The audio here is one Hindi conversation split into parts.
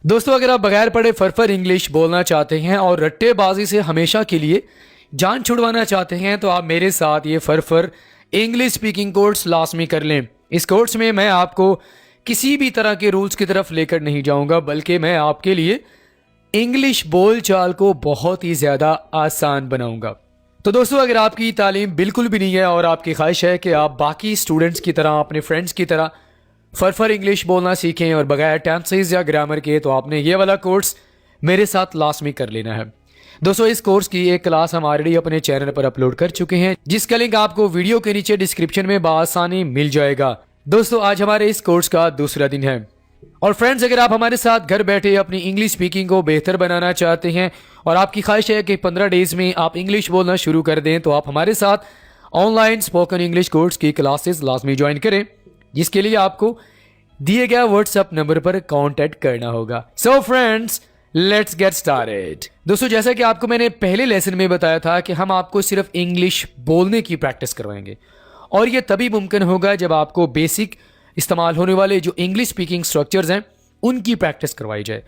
दोस्तों, अगर आप बगैर पढ़े फरफर इंग्लिश बोलना चाहते हैं और रट्टेबाजी से हमेशा के लिए जान छुड़वाना चाहते हैं तो आप मेरे साथ ये फरफर इंग्लिश स्पीकिंग कोर्स लाजमी कर लें। इस कोर्स में मैं आपको किसी भी तरह के रूल्स की तरफ लेकर नहीं जाऊंगा, बल्कि मैं आपके लिए इंग्लिश बोल चाल को बहुत ही ज़्यादा आसान बनाऊंगा। तो दोस्तों, अगर आपकी तालीम बिल्कुल भी नहीं है और आपकी ख्वाहिश है कि आप बाकी स्टूडेंट्स की तरह, अपने फ्रेंड्स की तरह फरफर इंग्लिश बोलना सीखें और बगैर टेंसेस या ग्रामर के, तो आपने ये वाला कोर्स मेरे साथ लाजमी कर लेना है। दोस्तों, इस कोर्स की एक क्लास हम ऑलरेडी अपने चैनल पर अपलोड कर चुके हैं, जिसका लिंक आपको वीडियो के नीचे डिस्क्रिप्शन में बआसानी मिल जाएगा। दोस्तों, आज हमारे इस कोर्स का दूसरा दिन है और फ्रेंड्स, अगर आप हमारे साथ घर बैठे अपनी इंग्लिश स्पीकिंग को बेहतर बनाना चाहते हैं और आपकी ख्वाहिश है कि 15 डेज में आप इंग्लिश बोलना शुरू कर दें, तो आप हमारे साथ ऑनलाइन स्पोकन इंग्लिश कोर्स की क्लासेस लाजमी ज्वाइन करें, जिसके लिए आपको दिए गए व्हाट्सएप नंबर पर कांटेक्ट करना होगा। So friends, let's get started. दोस्तों, जैसा कि आपको मैंने पहले लेसन में बताया था कि हम आपको सिर्फ इंग्लिश बोलने की प्रैक्टिस करवाएंगे और ये तभी मुमकिन होगा जब आपको बेसिक इस्तेमाल होने वाले जो इंग्लिश स्पीकिंग स्ट्रक्चर्स हैं उनकी प्रैक्टिस करवाई जाए।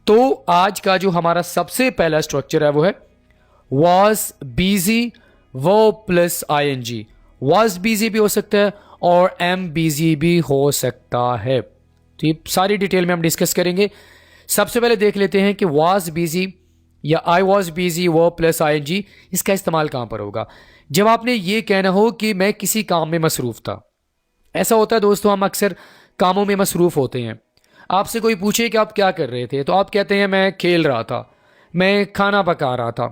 तो आज का जो हमारा सबसे पहला स्ट्रक्चर है वो है वॉज बिजी वो प्लस ING। वॉज बिजी भी हो सकता है और एम बिजी भी हो सकता है। तो ये सारी डिटेल में हम डिस्कस करेंगे। सबसे पहले देख लेते हैं कि वॉज बिजी या आई वॉज बिजी वो प्लस ING इसका इस्तेमाल कहाँ पर होगा। जब आपने ये कहना हो कि मैं किसी काम में मसरूफ़ था। ऐसा होता है दोस्तों, हम अक्सर कामों में मसरूफ़ होते हैं। आपसे कोई पूछे कि आप क्या कर रहे थे, तो आप कहते हैं मैं खेल रहा था, मैं खाना पका रहा था,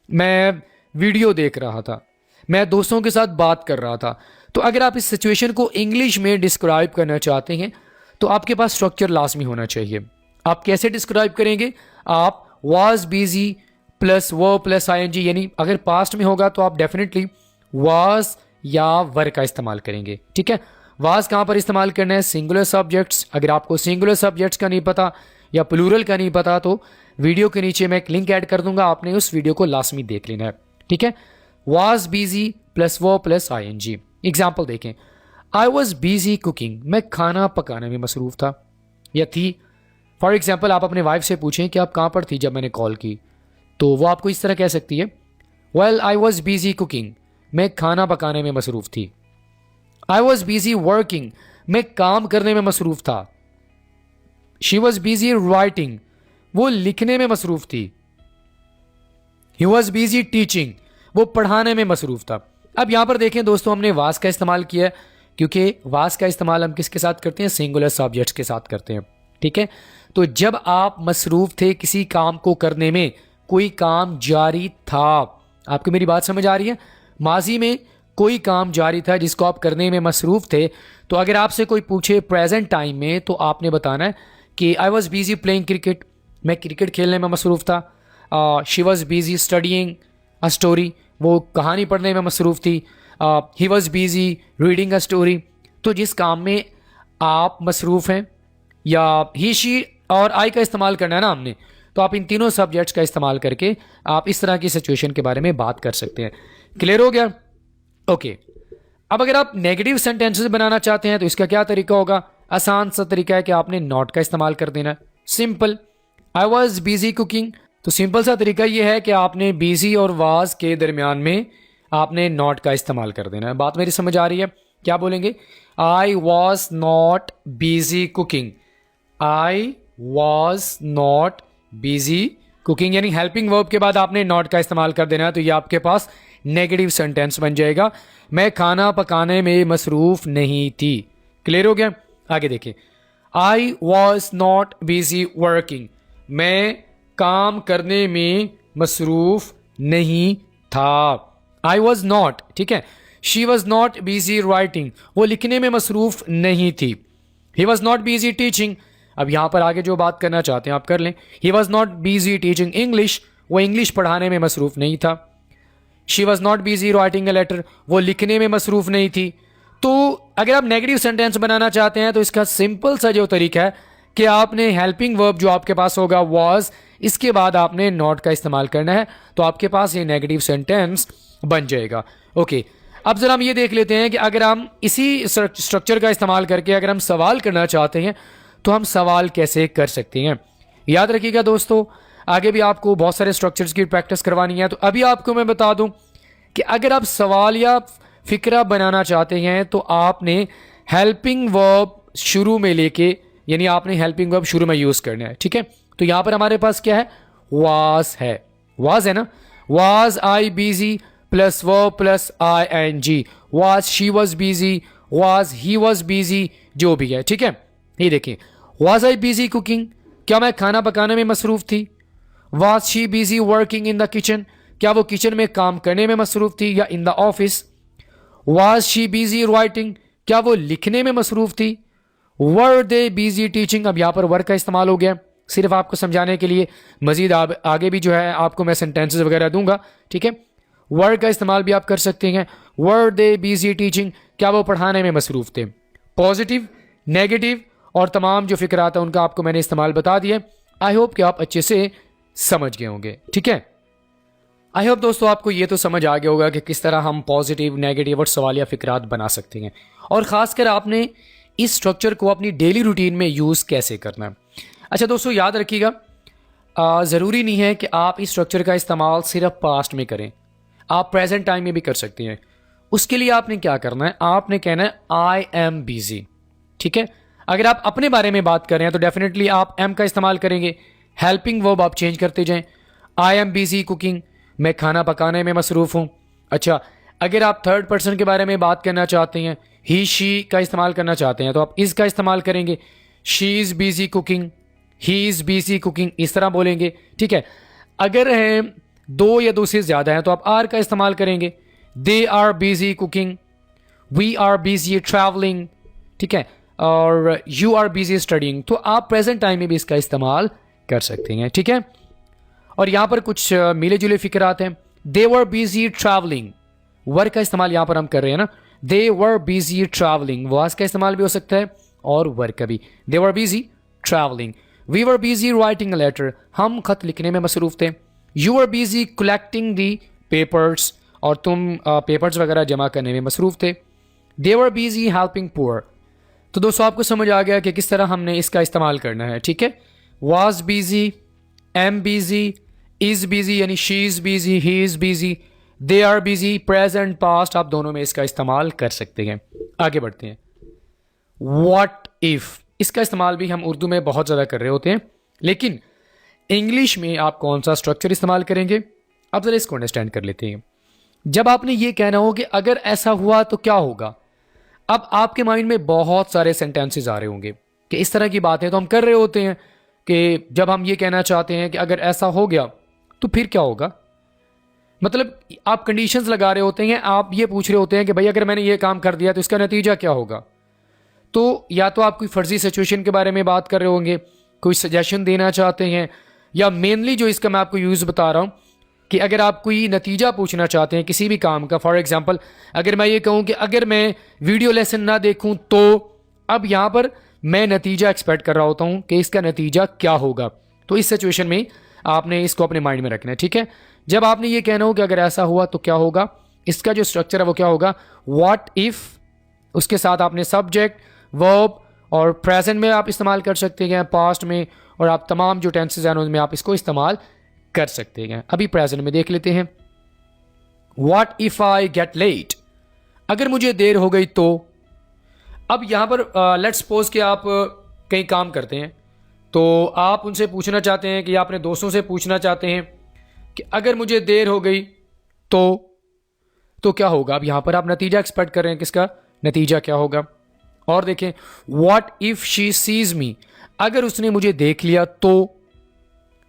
मैं वीडियो देख रहा था, मैं दोस्तों के साथ बात कर रहा था। तो अगर आप इस सिचुएशन को इंग्लिश में डिस्क्राइब करना चाहते हैं तो आपके पास स्ट्रक्चर लाजमी होना चाहिए। आप कैसे डिस्क्राइब करेंगे? आप वाज बिजी प्लस वो प्लस ING, यानी अगर पास्ट में होगा तो आप डेफिनेटली वाज या वर का इस्तेमाल करेंगे। ठीक है, वाज कहाँ पर इस्तेमाल करना है? Singular subjects. अगर आपको सिंगुलर सब्जेक्ट्स का नहीं पता या प्लूरल का नहीं पता तो वीडियो के नीचे मैं एक लिंक ऐड कर दूंगा, आपने उस वीडियो को लाजमी देख लेना है। ठीक है, वाज बिजी प्लस वो प्लस ING। एग्जाम्पल देखें, आई वॉज बिजी कुकिंग, मैं खाना पकाने में मसरूफ़ था या थी। फॉर एग्जाम्पल, आप अपने वाइफ से पूछें कि आप कहाँ पर थी जब मैंने कॉल की, तो वो आपको इस तरह कह सकती है, well I was busy cooking, मैं खाना पकाने में मसरूफ़ थी। आई वॉज बिजी वर्किंग, मैं काम करने में मसरूफ़ था। शी वॉज बिजी राइटिंग, वो लिखने में मसरूफ़ थी। ही वॉज बिजी टीचिंग, वो पढ़ाने में मसरूफ़ था। अब यहां पर देखें दोस्तों, हमने वाज का इस्तेमाल किया है क्योंकि वाज का इस्तेमाल हम किसके साथ करते हैं? सिंगुलर सब्जेक्ट्स के साथ करते हैं। ठीक है, तो जब आप मसरूफ थे किसी काम को करने में, कोई काम जारी था, आपको मेरी बात समझ आ रही है? माजी में कोई काम जारी था जिसको आप करने में मसरूफ थे। तो अगर आपसे कोई पूछे प्रेजेंट टाइम में, तो आपने बताना है कि I was busy playing cricket, मैं क्रिकेट खेलने में मसरूफ था। She was busy studying a story, वो कहानी पढ़ने में मसरूफ़ थी। He was busy reading a story. तो जिस काम में आप मसरूफ़ हैं, या ही शी और आई का इस्तेमाल करना है ना हमने, तो आप इन तीनों सब्जेक्ट्स का इस्तेमाल करके आप इस तरह की सिचुएशन के बारे में बात कर सकते हैं। क्लियर हो गया? ओके। अब अगर आप नेगेटिव सेंटेंसेस बनाना चाहते हैं तो इसका क्या तरीका होगा? आसान सा तरीका है कि आपने नॉट का इस्तेमाल कर देना। Simple, I was busy cooking, तो सिंपल सा तरीका यह है कि आपने बिजी और वाज के दरमियान में आपने नॉट का इस्तेमाल कर देना है। बात मेरी समझ आ रही है? क्या बोलेंगे? I was not busy cooking, I was not busy cooking, यानी हेल्पिंग वर्ब के बाद आपने नॉट का इस्तेमाल कर देना है। तो ये आपके पास नेगेटिव सेंटेंस बन जाएगा, मैं खाना पकाने में मसरूफ नहीं थी। क्लियर हो गया? आगे देखिए, I was not busy working, मैं काम करने में मसरूफ नहीं था। आई वॉज नॉट, ठीक है। She was not busy writing, वो लिखने में मसरूफ नहीं थी। ही वॉज नॉट बिजी टीचिंग, अब यहां पर आगे जो बात करना चाहते हैं आप कर लें। He was not busy teaching English, वो इंग्लिश पढ़ाने में मसरूफ नहीं था। She was not busy writing a letter, वो लिखने में मसरूफ नहीं थी। तो अगर आप नेगेटिव सेंटेंस बनाना चाहते हैं तो इसका सिंपल सा जो तरीका है कि आपने हेल्पिंग वर्ब जो आपके पास होगा वॉज, इसके बाद आपने नॉट का इस्तेमाल करना है, तो आपके पास ये नेगेटिव सेंटेंस बन जाएगा। ओके, अब जरा हम ये देख लेते हैं कि अगर हम इसी स्ट्रक्चर का इस्तेमाल करके अगर हम सवाल करना चाहते हैं तो हम सवाल कैसे कर सकते हैं। याद रखिएगा दोस्तों, आगे भी आपको बहुत सारे स्ट्रक्चर्स की प्रैक्टिस करवानी है। तो अभी आपको मैं बता दूं कि अगर आप सवाल या फिक्रा बनाना चाहते हैं तो आपने हेल्पिंग वर्ब शुरू में लेके, यानी आपने हेल्पिंग वर्ब शुरू में यूज करना है, ठीक है। तो यहां पर हमारे पास क्या है, वाज है, वाज है ना, was I busy plus verb plus ING, was she was busy, was he was busy, जो भी है, ठीक है। ये देखिए, वाज आई बिजी कुकिंग, क्या मैं खाना पकाने में मसरूफ थी। Was she busy working in the kitchen, क्या वो किचन में काम करने में मसरूफ थी या in the office. Was she busy writing, क्या वो लिखने में मसरूफ थी। वर दे बिजी टीचिंग, अब यहां पर वर का इस्तेमाल हो गया सिर्फ आपको समझाने के लिए, मजीद आगे भी जो है आपको मैं सेंटेंसेस वगैरह दूंगा, ठीक है। वर का इस्तेमाल भी आप कर सकते हैं। वर दे बिजी टीचिंग, क्या वो पढ़ाने में मसरूफ थे। पॉजिटिव, नेगेटिव और तमाम जो फिक्रात है उनका आपको मैंने इस्तेमाल बता दिया। आई होप कि आप अच्छे से समझ गए होंगे, ठीक है। आई होप दोस्तों आपको ये तो समझ आ गया होगा कि किस तरह हम पॉजिटिव, नेगेटिव और सवालिया फिक्रात बना सकते हैं, और ख़ासकर आपने इस स्ट्रक्चर को अपनी डेली रूटीन में यूज़ कैसे करना है। अच्छा दोस्तों, याद रखिएगा, ज़रूरी नहीं है कि आप इस स्ट्रक्चर का इस्तेमाल सिर्फ पास्ट में करें, आप प्रेजेंट टाइम में भी कर सकते हैं। उसके लिए आपने क्या करना है, आपने कहना है आई एम बिजी, ठीक है। अगर आप अपने बारे में बात कर रहे हैं तो डेफिनेटली आप एम का इस्तेमाल करेंगे, हेल्पिंग वर्ब आप चेंज करते जाएं। आई एम बिजी कुकिंग, मैं खाना पकाने में मसरूफ़ हूँ। अच्छा, अगर आप थर्ड पर्सन के बारे में बात करना चाहते हैं, ही शी का इस्तेमाल करना चाहते हैं, तो आप इस का इस्तेमाल करेंगे। She is busy cooking, he is busy cooking, इस तरह बोलेंगे, ठीक है। अगर है दो या दो से ज़्यादा हैं तो आप आर का इस्तेमाल करेंगे। They are busy cooking, we are busy travelling, ठीक है, और यू आर बिजी स्टडिंग। तो आप प्रेजेंट टाइम में भी इसका इस्तेमाल कर सकते हैं, ठीक है। और यहां पर कुछ मिले जुले फिक्रात हैं। दे वर बिजी ट्रैवलिंग, वर का इस्तेमाल यहां पर हम कर रहे हैं ना, दे वर बिजी ट्रैवलिंग, वाज का इस्तेमाल भी हो सकता है और वर का भी। They were busy travelling. We were busy writing a letter, हम खत लिखने में मसरूफ थे। You were busy collecting the papers, और तुम पेपर्स वगैरह जमा करने में मसरूफ थे। They were busy helping poor. तो दोस्तों आपको समझ आ गया कि किस तरह हमने इसका इस्तेमाल करना है, ठीक है। Was busy, am busy, is busy यानी she is busy, he is busy, they are busy, present past आप दोनों में इसका इस्तेमाल कर सकते हैं। आगे बढ़ते हैं। व्हाट इफ, इसका इस्तेमाल भी हम उर्दू में बहुत ज़्यादा कर रहे होते हैं, लेकिन इंग्लिश में आप कौन सा स्ट्रक्चर इस्तेमाल करेंगे, अब जरा इसको अंडरस्टैंड कर लेते हैं। जब आपने ये कहना हो कि अगर ऐसा हुआ तो क्या होगा, अब आपके माइंड में बहुत सारे सेंटेंसेस आ रहे होंगे कि इस तरह की बातें तो हम कर रहे होते हैं कि जब हम ये कहना चाहते हैं कि अगर ऐसा हो गया तो फिर क्या होगा, मतलब आप कंडीशंस लगा रहे होते हैं, आप ये पूछ रहे होते हैं कि भाई अगर मैंने ये काम कर दिया तो इसका नतीजा क्या होगा। तो या तो आप कोई फर्जी सिचुएशन के बारे में बात कर रहे होंगे, कोई सजेशन देना चाहते हैं, या मेनली जो इसका मैं आपको यूज़ बता रहा हूँ कि अगर आप कोई नतीजा पूछना चाहते हैं किसी भी काम का। फॉर एग्जांपल अगर मैं ये कहूँ कि अगर मैं वीडियो लेसन ना देखूँ तो, अब यहाँ पर मैं नतीजा एक्सपेक्ट कर रहा होता हूँ कि इसका नतीजा क्या होगा। तो इस सिचुएशन में आपने इसको अपने माइंड में रखना है, ठीक है। जब आपने ये कहना हो कि अगर ऐसा हुआ तो क्या होगा, इसका जो स्ट्रक्चर है वो क्या होगा, व्हाट इफ, उसके साथ आपने सब्जेक्ट, वर्ब और प्रेजेंट में आप इस्तेमाल कर सकते हैं, पास्ट में, और आप तमाम जो टेंसेज हैं उनमें आप इसको इस्तेमाल कर सकते हैं। अभी प्रेजेंट में देख लेते हैं। What if I get late, अगर मुझे देर हो गई तो। अब यहां पर लेट्स सपोज कि आप कहीं काम करते हैं, तो आप उनसे पूछना चाहते हैं कि या अपने दोस्तों से पूछना चाहते हैं कि अगर मुझे देर हो गई तो क्या होगा। अब यहां पर आप नतीजा एक्सपेक्ट कर रहे हैं, किसका नतीजा क्या होगा। और देखें, what if she sees me, अगर उसने मुझे देख लिया तो।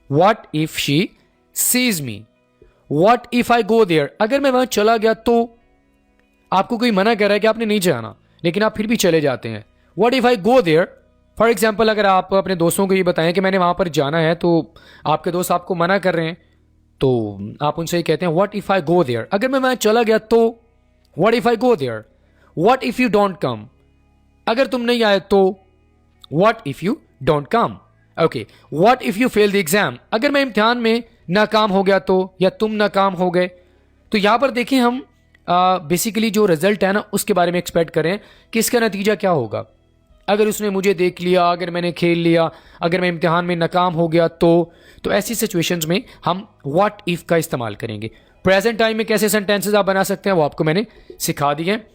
What if she sees me. What if I go there, अगर मैं वहां चला गया तो। आपको कोई मना कर रहा है कि आपने नहीं जाना, लेकिन आप फिर भी चले जाते हैं। What if I go there, for example अगर आप अपने दोस्तों को ये बताएं कि मैंने वहां पर जाना है, तो आपके दोस्त आपको मना कर रहे हैं, तो आप उनसे ये कहते हैं what if I go there, अगर मैं वहां चला गया तो। What if I go there. What if you don't come, अगर तुम नहीं आए तो। What if you don't come. Okay, what if you fail the exam, अगर मैं इम्तिहान में नाकाम हो गया तो, या तुम नाकाम हो गए। तो यहां पर देखें हम बेसिकली जो रिजल्ट है ना उसके बारे में एक्सपेक्ट करें कि इसका नतीजा क्या होगा। अगर उसने मुझे देख लिया, अगर मैंने खेल लिया, अगर मैं इम्तिहान में नाकाम हो गया तो ऐसी सिचुएशंस में हम व्हाट इफ़ का इस्तेमाल करेंगे। प्रेजेंट टाइम में कैसे सेंटेंसेस आप बना सकते हैं वो आपको मैंने सिखा दिए हैं।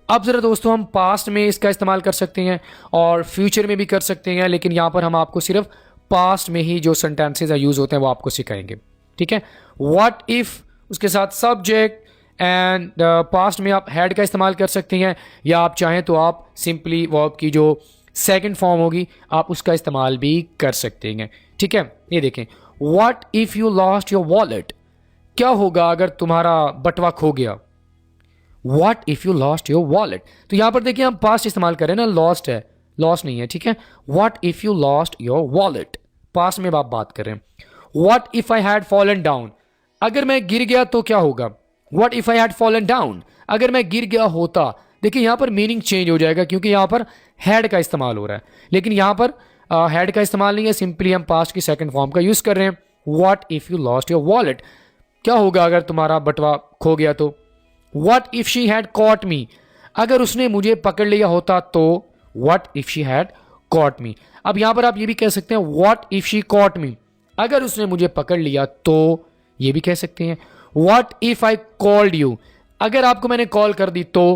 अब ज़रा दोस्तों हम पास्ट में इसका इस्तेमाल कर सकते हैं और फ्यूचर में भी कर सकते हैं, लेकिन यहाँ पर हम आपको सिर्फ पास्ट में ही जो सेंटेंसेस यूज़ होते हैं वो आपको सिखाएंगे, ठीक है। व्हाट इफ़ उसके साथ सब्जेक्ट एंड पास्ट में आप हैड का इस्तेमाल कर सकते हैं, या आप चाहें तो आप सिंपली वर्ब की जो सेकंड फॉर्म होगी आप उसका इस्तेमाल भी कर सकते हैं, ठीक है। ये देखें, what if you lost your wallet, क्या होगा अगर तुम्हारा बटवा खो गया। What if you lost your wallet, तो यहां पर देखिए हम पास्ट इस्तेमाल करें ना, लॉस्ट है, लॉस्ट नहीं है, ठीक है। What if you lost your wallet, past में आप बात करें। What if I had fallen down, अगर मैं गिर गया तो क्या होगा। What if I had fallen down, अगर मैं गिर गया होता। देखिए यहां पर मीनिंग चेंज हो जाएगा क्योंकि यहां पर हैड का इस्तेमाल हो रहा है, लेकिन यहां पर हैड का इस्तेमाल नहीं है, सिंपली हम पास्ट की सेकंड फॉर्म का यूज कर रहे हैं। What if you lost your wallet, क्या होगा अगर तुम्हारा बटवा खो गया तो। What if she had caught me, अगर उसने मुझे पकड़ लिया होता तो। What if she had caught me, अब यहां पर आप ये भी कह सकते हैं What if she caught me, अगर उसने मुझे पकड़ लिया तो, ये भी कह सकते हैं। What if I called you, अगर आपको मैंने कॉल कर दी तो,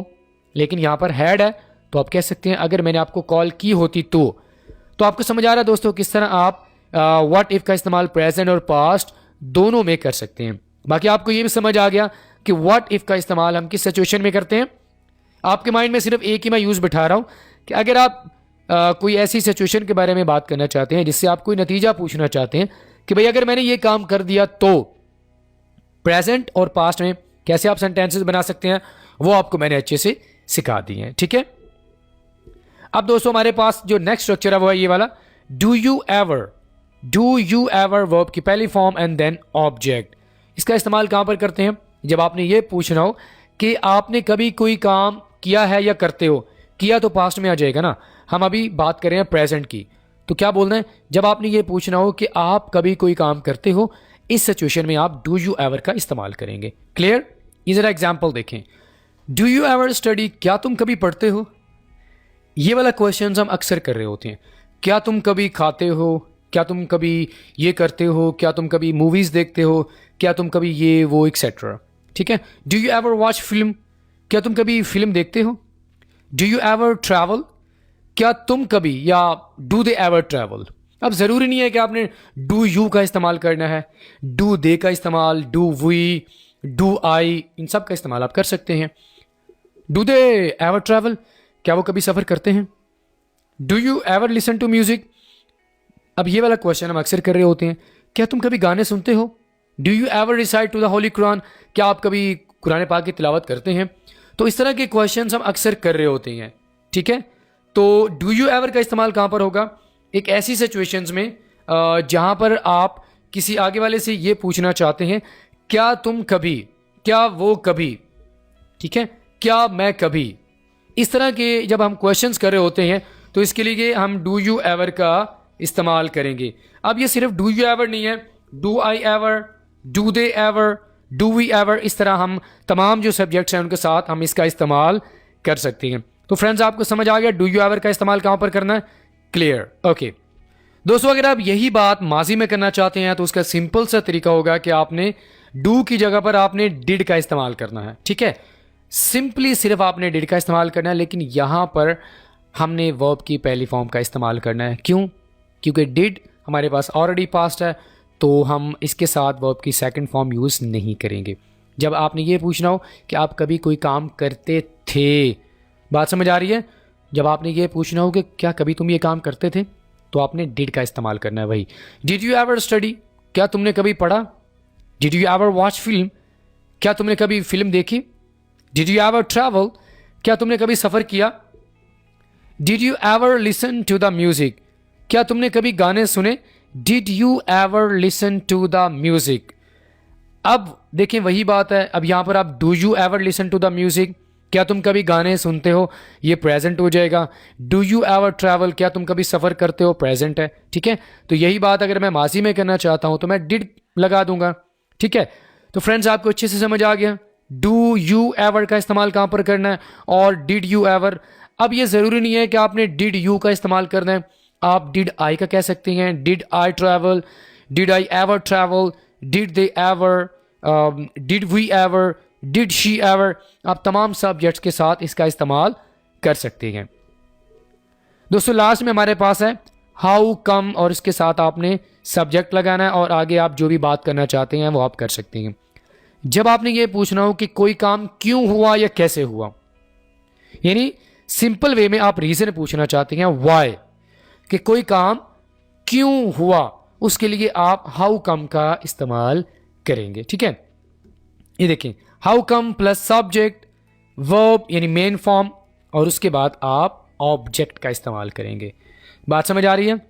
लेकिन यहां पर had है तो आप कह सकते हैं अगर मैंने आपको कॉल की होती तो आपको समझ आ रहा है दोस्तों किस तरह आप what if का इस्तेमाल प्रेजेंट और पास्ट दोनों में कर सकते हैं। बाकी आपको ये भी समझ आ गया कि व्हाट इफ का इस्तेमाल हम किस सिचुएशन में करते हैं। आपके माइंड में सिर्फ एक ही मैं यूज बिठा रहा हूं कि अगर आप कोई ऐसी सिचुएशन के बारे में बात करना चाहते हैं जिससे आप कोई नतीजा पूछना चाहते हैं कि भाई अगर मैंने ये काम कर दिया तो, प्रेजेंट और पास्ट में कैसे आप सेंटेंसेस बना सकते हैं वो आपको मैंने अच्छे से सिखा दिए हैं, ठीक है। अब दोस्तों हमारे पास जो नेक्स्ट स्ट्रक्चर है वो है ये वाला, डू यू एवर वर्ब की पहली फॉर्म एंड देन ऑब्जेक्ट। इसका इस्तेमाल कहां पर करते हैं, जब आपने ये पूछना हो कि आपने कभी कोई काम किया है या करते हो। किया तो पास्ट में आ जाएगा ना, हम अभी बात कर रहे हैं प्रेजेंट की, तो क्या बोलना है, जब आपने ये पूछना हो कि आप कभी कोई काम करते हो, इस सिचुएशन में आप डू यू एवर का इस्तेमाल करेंगे। क्लियर, ये जरा एग्जाम्पल देखें। डू यू एवर स्टडी, क्या तुम कभी पढ़ते हो। ये वाला क्वेश्चन हम अक्सर कर रहे होते हैं। क्या तुम कभी खाते हो, क्या तुम कभी ये करते हो, क्या तुम कभी मूवीज देखते हो, क्या तुम कभी ये वो एक्सेट्रा, ठीक है। Do you ever watch film, क्या तुम कभी फिल्म देखते हो। डू यू एवर ट्रैवल, क्या तुम कभी, या डू दे एवर ट्रैवल। अब जरूरी नहीं है कि आपने डू यू का इस्तेमाल करना है, डू दे का इस्तेमाल, डू वी, डू आई, इन सब का इस्तेमाल आप कर सकते हैं। डू दे एवर ट्रैवल, क्या वो कभी सफर करते हैं। Do you ever listen to music, अब ये वाला क्वेश्चन हम अक्सर कर रहे होते हैं, क्या तुम कभी गाने सुनते हो। Do you ever recite to the holy Quran, क्या आप कभी कुरान पाक की तिलावत करते हैं। तो इस तरह के क्वेश्चंस हम अक्सर कर रहे होते हैं, ठीक है। तो डू यू एवर का इस्तेमाल कहाँ पर होगा, एक ऐसी सिचुएशंस में जहाँ पर आप किसी आगे वाले से ये पूछना चाहते हैं क्या तुम कभी, क्या वो कभी, ठीक है, क्या मैं कभी। इस तरह के जब हम क्वेश्चंस कर रहे होते हैं तो इसके लिए हम डू यू एवर का इस्तेमाल करेंगे। अब ये सिर्फ डू यू एवर नहीं है, do I ever, do they ever, do we ever, इस तरह हम तमाम जो सब्जेक्ट्स हैं उनके साथ हम इसका इस्तेमाल कर सकते हैं। तो फ्रेंड्स आपको समझ आ गया डू यू एवर का इस्तेमाल कहाँ पर करना है। क्लियर, ओके दोस्तों, अगर आप यही बात माजी में करना चाहते हैं तो उसका सिंपल सा तरीका होगा कि आपने डू की जगह पर आपने डिड का इस्तेमाल करना है, ठीक है। सिंपली सिर्फ आपने डिड का इस्तेमाल करना है, लेकिन यहां पर हमने वर्ब की पहली फॉर्म का इस्तेमाल करना है। क्यों, क्योंकि डिड हमारे पास ऑलरेडी पास्ट है, तो हम इसके साथ वर्ब की सेकंड फॉर्म यूज़ नहीं करेंगे। जब आपने ये पूछना हो कि आप कभी कोई काम करते थे, बात समझ आ रही है। जब आपने ये पूछना हो कि क्या कभी तुम ये काम करते थे, तो आपने डिड का इस्तेमाल करना है। भाई डिड यू एवर स्टडी, क्या तुमने कभी पढ़ा। Did you ever watch film, क्या तुमने कभी फिल्म देखी। डिड यू एवर ट्रैवल, क्या तुमने कभी सफ़र किया। Did you ever listen to the music, क्या तुमने कभी गाने सुने। Did you ever listen to the music. अब देखें वही बात है, अब यहां पर आप do you ever listen to the music, क्या तुम कभी गाने सुनते हो, ये प्रेजेंट हो जाएगा। डू यू एवर ट्रैवल, क्या तुम कभी सफ़र करते हो, प्रेजेंट है, ठीक है। तो यही बात अगर मैं माजी में करना चाहता हूं तो मैं डिड लगा दूंगा, ठीक है। तो फ्रेंड्स आपको अच्छे से समझ आ गया डू यू एवर का इस्तेमाल कहां पर करना है और डिड यू एवर। अब ये ज़रूरी नहीं है कि आपने डिड यू का इस्तेमाल करना है, आप डिड आई का कह सकते हैं, did I travel, did I ever travel, did they ever, did we ever, did she ever, आप तमाम सब्जेक्ट्स के साथ इसका इस्तेमाल कर सकते हैं। दोस्तों लास्ट में हमारे पास है हाउ कम, और इसके साथ आपने सब्जेक्ट लगाना है और आगे आप जो भी बात करना चाहते हैं वो आप कर सकते हैं। जब आपने ये पूछना हो कि कोई काम क्यों हुआ या कैसे हुआ, यानी सिंपल वे में आप रीजन पूछना चाहते हैं, वाई, कि कोई काम क्यों हुआ, उसके लिए आप हाउ कम का इस्तेमाल करेंगे। ठीक है, ये देखें, how come plus subject, verb यानी मेन फॉर्म, और उसके बाद आप ऑब्जेक्ट का इस्तेमाल करेंगे। बात समझ आ रही है?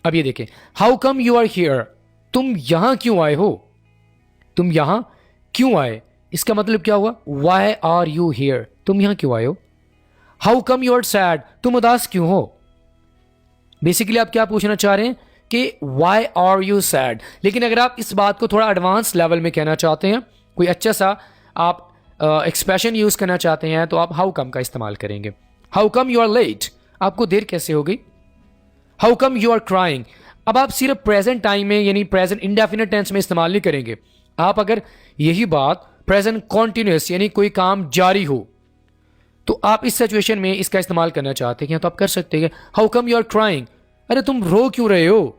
अब ये देखें, how come you are here, तुम यहां क्यों आए हो, तुम यहां क्यों आए, इसका मतलब क्या हुआ, वाई आर यू हियर, तुम यहां क्यों आए हो। How come you are sad, तुम उदास क्यों हो। बेसिकली आप क्या पूछना चाह रहे हैं कि वाई आर यू सैड। लेकिन अगर आप इस बात को थोड़ा एडवांस लेवल में कहना चाहते हैं, कोई अच्छा सा आप एक्सप्रेशन यूज करना चाहते हैं, तो आप हाउ कम का इस्तेमाल करेंगे। How come you are late, आपको देर कैसे हो गई। How come you are crying, अब आप सिर्फ प्रेजेंट टाइम में यानी प्रेजेंट इंडेफिनिट टेंस में इस्तेमाल नहीं करेंगे। आप अगर यही बात प्रेजेंट कॉन्टिन्यूस यानी कोई काम जारी हो, तो आप इस सिचुएशन में इसका इस्तेमाल करना चाहते हैं तो आप कर सकते हैं। How come you are crying, अरे तुम रो क्यों रहे हो।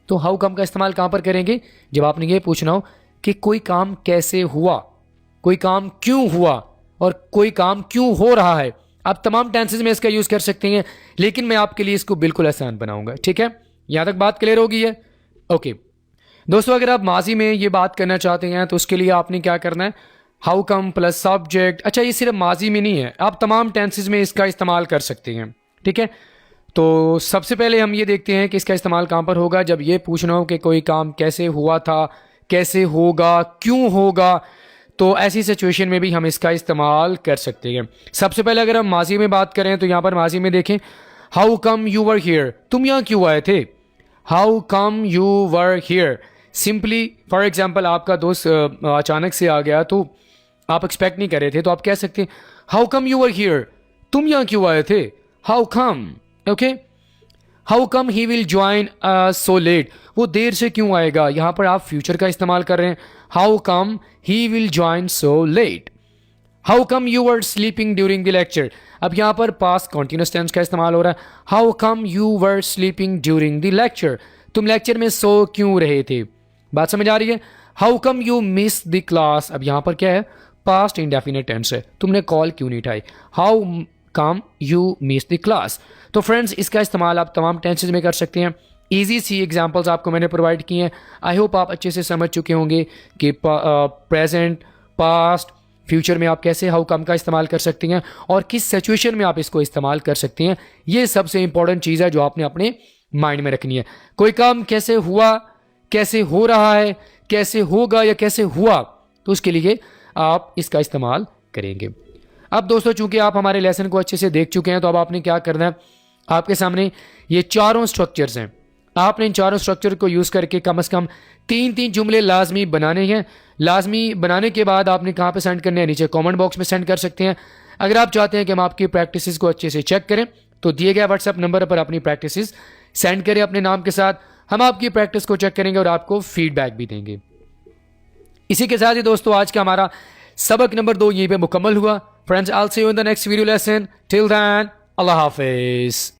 तो हाउ कम का इस्तेमाल कहां पर करेंगे, जब आपने ये पूछना हो कि कोई काम कैसे हुआ, कोई काम क्यों हुआ, और कोई काम क्यों हो रहा है। आप तमाम टेंसेस में इसका यूज कर सकते हैं, लेकिन मैं आपके लिए इसको बिल्कुल आसान बनाऊंगा। ठीक है, यहां तक बात क्लियर होगी है। ओके दोस्तों, अगर आप माजी में ये बात करना चाहते हैं तो उसके लिए आपने क्या करना है, हाउ कम प्लस सब्जेक्ट। अच्छा, ये सिर्फ माजी में नहीं है, आप तमाम टेंसेस में इसका इस्तेमाल कर सकते हैं। ठीक है, तो सबसे पहले हम ये देखते हैं कि इसका इस्तेमाल कहां पर होगा, जब ये पूछना हो कि कोई काम कैसे हुआ था, कैसे होगा, क्यों होगा, तो ऐसी सिचुएशन में भी हम इसका इस्तेमाल कर सकते हैं। सबसे पहले अगर हम माजी में बात करें तो यहां पर माजी में देखें, how come you were here, तुम यहां क्यों आए थे। How come you were here, simply for example आपका दोस्त अचानक से आ गया तो आप एक्सपेक्ट नहीं कर रहे थे, तो आप कह सकते हैं how come you were here, तुम यहां क्यों आए थे। How come, okay, how come he will join so let, वो देर से क्यों आएगा। यहां पर आप फ्यूचर का इस्तेमाल कर रहे हैं, how come he will join so let. How come you were sleeping during the lecture, अब यहां पर पास्ट कॉन्टिन्यूस टेंस का इस्तेमाल हो रहा है, how come you were sleeping during the lecture, तुम लेक्चर में सो क्यों रहे थे। बात समझ आ रही है। How come you miss the class, अब यहां पर क्या है, पास्ट इंडेफिनिट टेंस है, तुमने कॉल क्यों नहीं उठाई। How come you miss the class. तो फ्रेंड्स, इसका इस्तेमाल आप तमाम टेंसेस में कर सकते हैं। इजी सी एग्जांपल्स आपको मैंने प्रोवाइड किए हैं। आई होप आप अच्छे से समझ चुके होंगे कि प्रेजेंट, पास्ट, फ्यूचर में आप कैसे हाउ कम का इस्तेमाल कर सकते हैं और किस सिचुएशन में आप इसको इस्तेमाल कर सकते हैं। ये सबसे इंपॉर्टेंट चीज़ है जो आपने अपने माइंड में रखनी है। कोई काम कैसे हुआ, कैसे हो रहा है, कैसे होगा या कैसे हुआ, तो उसके लिए आप इसका इस्तेमाल करेंगे। अब दोस्तों, चूंकि आप हमारे लेसन को अच्छे से देख चुके हैं, तो अब आपने क्या करना है, आपके सामने ये चारों स्ट्रक्चर्स हैं। आपने इन चारों स्ट्रक्चर को यूज़ करके कम से कम 3-3 जुमले लाजमी बनाने हैं। लाजमी बनाने के बाद आपने कहाँ पे सेंड करने हैं, नीचे कमेंट बॉक्स में सेंड कर सकते हैं। अगर आप चाहते हैं कि हम आपकी प्रैक्टिसेस को अच्छे से चेक करें, तो दिए गए व्हाट्सएप नंबर पर अपनी प्रैक्टिसेस सेंड करें अपने नाम के साथ। हम आपकी प्रैक्टिस को चेक करेंगे और आपको फीडबैक भी देंगे। इसी के साथ ही दोस्तों, आज का हमारा सबक नंबर 2 यहीं पे मुकम्मल हुआ। Friends, I will see you in the next video lesson. Till then, अल्लाह हाफिज।